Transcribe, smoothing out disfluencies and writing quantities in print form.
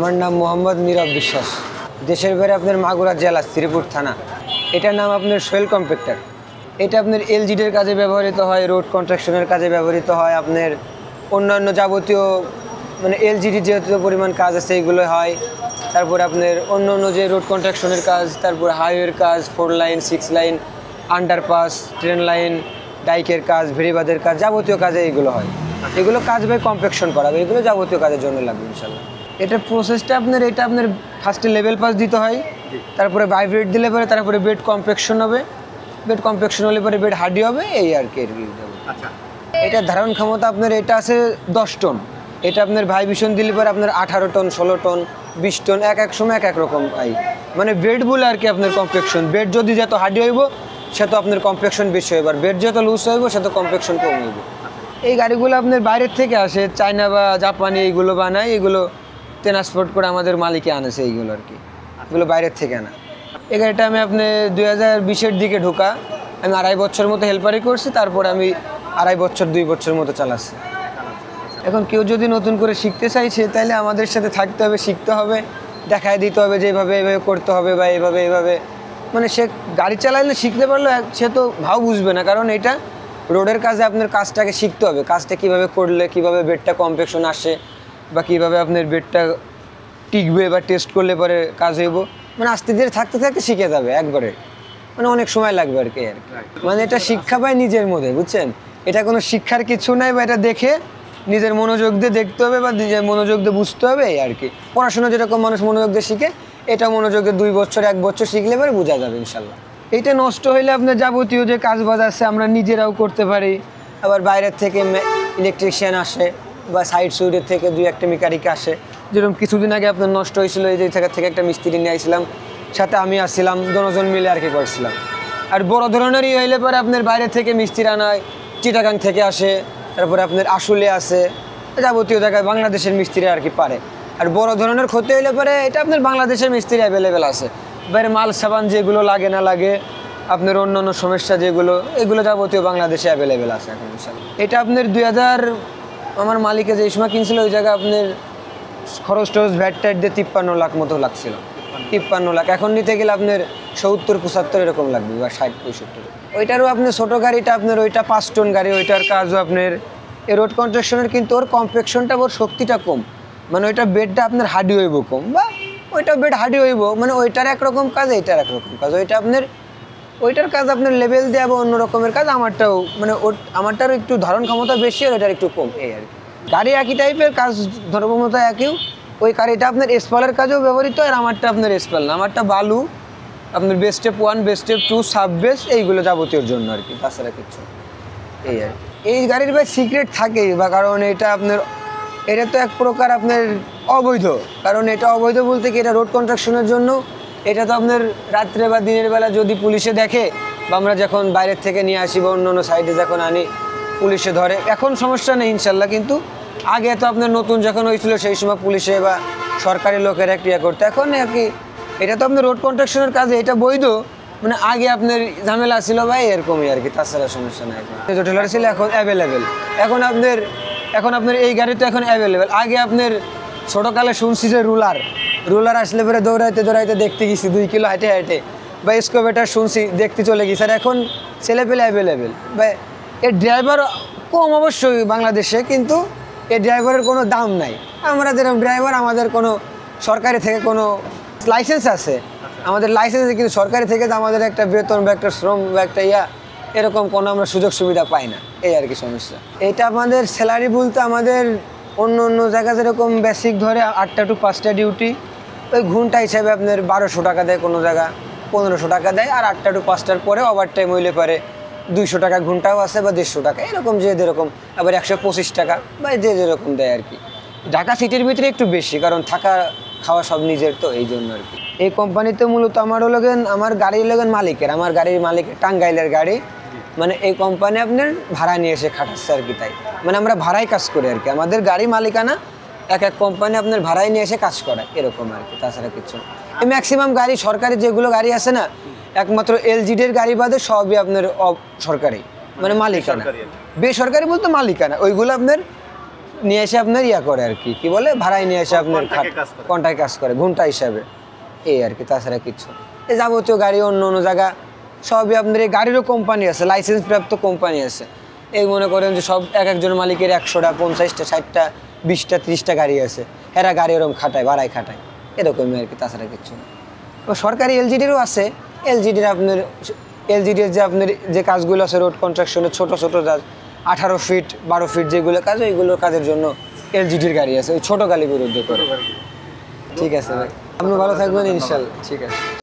আমার নাম মোহাম্মদ নীরব বিশ্বাস। দেশের বাইরে আপনার মাগুরা জেলা শ্রীপুর থানা। এটার নাম আপনার সোয়েল কম্প্যাক্টর। এটা আপনার এলজিডির কাজে ব্যবহৃত হয়, রোড কনস্ট্রাকশনের কাজে ব্যবহৃত হয়, আপনার অন্যান্য যাবতীয় মানে এলজিডির যেহেতু পরিমাণ কাজ আছে এইগুলো হয়। তারপরে আপনার অন্য অন্য যে রোড কনস্ট্রাকশনের কাজ, তারপর হাইওয়ের কাজ, 4 line 6 line, underpass, train line, ডাইকের কাজ, ভেরিবাদের কাজ, যাবতীয় কাজে এইগুলো হয়। এগুলো কাজ ভাই কম্প্যাকশন করা, এগুলো যাবতীয় কাজের জন্য লাগবে ইনশাল্লাহ। এটা প্রসেসটা এটা আপনার ফার্স্টে লেভেল পাস দিতে হয়, তারপরে ভাইব্রেট দিলে পরে তারপরে বেড কম্প্যাকশন হবে, বেড কম্প্যাকশন হলে পরে বেড হার্ডি হবে, এই আর কি। আচ্ছা, এটা ধারণ ক্ষমতা আপনার এটা আছে 10 টন। এটা আপনার ভাইব্রেশন দিলে পরে আপনার 18 টন, 16 টন, 20 টন, এক এক সময় এক এক রকম মানে বেড বলে আর কি আপনার কম্প্যাকশন। বেড যদি যত হার্ডি হইব সে তো আপনার কম্প্যাকশন বেশি হইব, আর বেড যত লুজ হইব সে তো কম্প্যাকশন কম হইব। এই গাড়িগুলো আপনার বাইরের থেকে আসে, চায়না বা জাপানি এইগুলো বানায়, এগুলো ট্রান্সপোর্ট করে আমাদের মালিকে আনেছে এইগুলো আর কি, এগুলো বাইরের থেকে আনা। এই গাড়িটা আমি আপনি 2020-এর দিকে ঢোকা, আমি 2.5 বছর মতো হেল্পারি করছি, তারপরে আমি 2.5 বছর 2 বছর মতো চালাচ্ছি। এখন কেউ যদি নতুন করে শিখতে চাইছে তাহলে আমাদের সাথে থাকতে হবে, শিখতে হবে, দেখায় দিতে হবে যে এইভাবে এইভাবে করতে হবে বা এইভাবে মানে সে গাড়ি চালাইলে শিখতে পারলে সে তো ভাও বুঝবে না, কারণ এটা রোডের কাজে আপনার কাজটাকে শিখতে হবে, কাজটা কীভাবে করলে কীভাবে বেডটা কম্প্যাকশন আসে বা কীভাবে আপনার বেডটা টিকবে বা টেস্ট করলে পরে কাজ হইব, মানে আস্তে ধীরে থাকতে থাকতে শিখে যাবে একবারে, মানে অনেক সময় লাগবে আর কি। মানে এটা শিক্ষা পায় নিজের মধ্যে, বুঝছেন? এটা কোনো শিক্ষার কিছু নাই, বা এটা দেখে নিজের মনোযোগ দিয়ে দেখতে হবে বা নিজের মনোযোগ দিয়ে বুঝতে হবে, এই আর কি। পড়াশোনা যেরকম মানুষ মনোযোগ দিয়ে শিখে, এটা মনোযোগ দিয়ে 2 বছর 1 বছর শিখলে পরে বোঝা যাবে ইনশাল্লাহ। এটা নষ্ট হইলে আপনার যাবতীয় যে কাজ বাজ আছে আমরা নিজেরাও করতে পারি, আবার বাইরের থেকে ইলেকট্রিশিয়ান আসে বা সাইড সুইডের থেকে 2-1টা মেকানিক আসে। যেরকম কিছুদিন আগে আপনার নষ্ট হয়েছিল, এই জায়গা থেকে একটা মিস্ত্রি নিয়ে আসছিলাম, সাথে আমি আসছিলাম, দুজন মিলে আর কি করছিলাম। আর বড় ধরনেরই হইলে পরে আপনার বাইরে থেকে মিস্ত্রি আনায়, চিটাগাং থেকে আসে, তারপরে আপনার আশুলে আছে, যাবতীয় জায়গায় বাংলাদেশের মিস্ত্রি আর কি পারে। আর বড় ধরনের ক্ষতি হইলে পরে এটা আপনার বাংলাদেশের মিস্ত্রি অ্যাভেলেবেল আছে। বাইরে মাল সাবান যেগুলো লাগে না লাগে, আপনার অন্য অন্য সমস্যা যেগুলো, এগুলো যাবতীয় বাংলাদেশে অ্যাভেলেবেল আছে এখন ইনশাল্লাহ। এটা আপনার 2000 আমার মালিকে যে সময় কিনছিল ওই জায়গায় আপনার খরচ টরচ ভ্যাট ট্যাট দিয়ে 53 লাখ মতো লাগছিল, 53 লাখ। এখন নিতে গেলে আপনার 70-75 এরকম লাগবে বা 60-65। ওইটারও আপনার ছোটো গাড়িটা আপনার ওইটা 5 টন গাড়ি, ওইটার কাজও আপনার এই রোড কনস্ট্রাকশনের, কিন্তু ওর কম্প্যাকশনটা ওর শক্তিটা কম, মানে ওইটা বেডটা আপনার হার্ডি হইব কম, বা ওইটা বেড হার্ডি হইব, মানে ওইটার একরকম কাজ এইটার একরকম কাজ। ওইটা আপনার ওইটার কাজ আপনার লেভেল দেওয়া বা অন্য রকমের কাজ, আমারটাও মানে আমারটারও একটু ধারণ ক্ষমতা বেশি আর ওইটার একটু কম, এই আর কি। গাড়ি একই টাইপের কাজ, ধর্মমতা একই। ওই গাড়িটা আপনার স্পলের কাজেও ব্যবহৃত, আর আমারটা আপনার স্পল না, আমারটা বালু আপনার base step 1, base step 2, sub base, এইগুলো যাবতীয়র জন্য আর কি, তাছাড়া কিছু। এই আর এই গাড়ির ভাই সিক্রেট থাকেই, বা কারণ এটা আপনার এটা তো এক প্রকার আপনার অবৈধ, কারণ এটা অবৈধ বলতে কি, এটা রোড কনস্ট্রাকশনের জন্য। এটা তো আপনার রাত্রে বা দিনের বেলা যদি পুলিশে দেখে, বা আমরা যখন বাইরের থেকে নিয়ে আসি বা অন্য অন্য সাইডে যখন আনি পুলিশে ধরে, এখন সমস্যা নেই ইনশাল্লাহ। কিন্তু আগে তো আপনার নতুন যখন হয়েছিল সেই সময় পুলিশে বা সরকারি লোকেরা ক্রিয়া করতো। এখন আর কি এটা তো আপনার রোড কনস্ট্রাকশনের কাজে এটা বৈধ, মানে আগে আপনার ঝামেলা ছিল ভাই এরকমই আর কি, তাছাড়া সমস্যা নেই। এখন টেলার ছিল, এখন অ্যাভেলেবেল। এখন আপনার এই গাড়ি তো এখন অ্যাভেলেবেল। আগে আপনার ছোটোকালে শুনছি যে রুলার আসলে পরে দৌড়াইতে দেখতে গেছি 2 কিলো হাইটে, বা স্কোভেটার শুনছি দেখতে চলে গেছি। আর এখন ছেলেপেলে অ্যাভেলেবেল, বা এর ড্রাইভার কম অবশ্যই বাংলাদেশে, কিন্তু এই ড্রাইভারের কোনো দাম নাই। আমরা যেরকম ড্রাইভার, আমাদের কোনো সরকারি থেকে কোনো লাইসেন্স আছে, আমাদের লাইসেন্স, কিন্তু সরকারি থেকে তো আমাদের একটা বেতন বা একটা শ্রম বা একটা এরকম কোনো আমরা সুযোগ সুবিধা পাই না, এই আর কি সমস্যা। এটা আমাদের স্যালারি বলতে আমাদের অন্য অন্য জায়গা যেরকম বেসিক ধরে 8টা to 5টা ডিউটি, ওই ঘন্টা হিসাবে আপনার 1200 টাকা দেয়, কোনো জায়গা 1500 টাকা দেয়। আর 8টা to 5টার পরে ওভার টাইম হইলে পারে 200 টাকা ঘন্টাও আছে বা 150 টাকা, এরকম যে যেরকম, আবার 125 টাকা বা যে যেরকম দেয় আর কি। ঢাকা সিটির ভিতরে একটু বেশি, কারণ থাকা খাওয়া সব নিজের, তো এই জন্য আর কি। এই কোম্পানিতে মূলত আমার গাড়ির মালিকের, আমার গাড়ির মালিকের টাঙ্গাইলের গাড়ি, মানে এই কোম্পানি আপনার ভাড়া নিয়ে এসে খাটাচ্ছে আর কি। তাই মানে আমরা ভাড়ায় কাজ করি আর কি, আমাদের গাড়ি মালিকানা এক কোম্পানি আপনার ভাড়ায় নিয়ে এসে কাজ করে, এরকম আর কি, তাছাড়া কিছু। এই ম্যাক্সিমাম গাড়ি সরকারি যেগুলো গাড়ি আছে না, একমাত্র এলজিডির গাড়ি বাদে সবই আপনার সরকারি, মানে মালিকানা। বেসরকারি বলতে মালিকানা, ওইগুলো আপনার নিয়ে এসে আপনার ইয়া করে আর কি কি বলে ভাড়ায় নিয়ে এসে আপনার কন্ট্রাক্ট কাজ করে ঘন্টা হিসাবে, এই আর কি, তাছাড়া কিছু। এই যাবতীয় গাড়ি অন্য অন্য জায়গা সবই আপনার, এই গাড়িরও কোম্পানি আছে, লাইসেন্স প্রাপ্ত কোম্পানি আছে। এই মনে করেন যে সব এক একজন মালিকের 100টা 50টা 60টা 20টা 30টা গাড়ি আছে, এরা গাড়ি ওরকম খাটায়, ভাড়ায় খাটায়, এরকমই আর কি, তাছাড়া কিছু না। সরকারি এলজিডিরও আছে, এলজিডির আপনার এলজিডির যে আপনার যে কাজগুলো আছে রোড কনস্ট্রাকশনের ছোটো ছোটো 18 ফিট 12 ফিট যেগুলো কাজ, ওইগুলোর কাজের জন্য এলজিডির গাড়ি আছে, ওই ছোটো গাড়িগুলোর দিয়ে করে। ঠিক আছে ভাই, আপনি ভালো থাকবেন ইনশাল্লাহ। ঠিক আছে।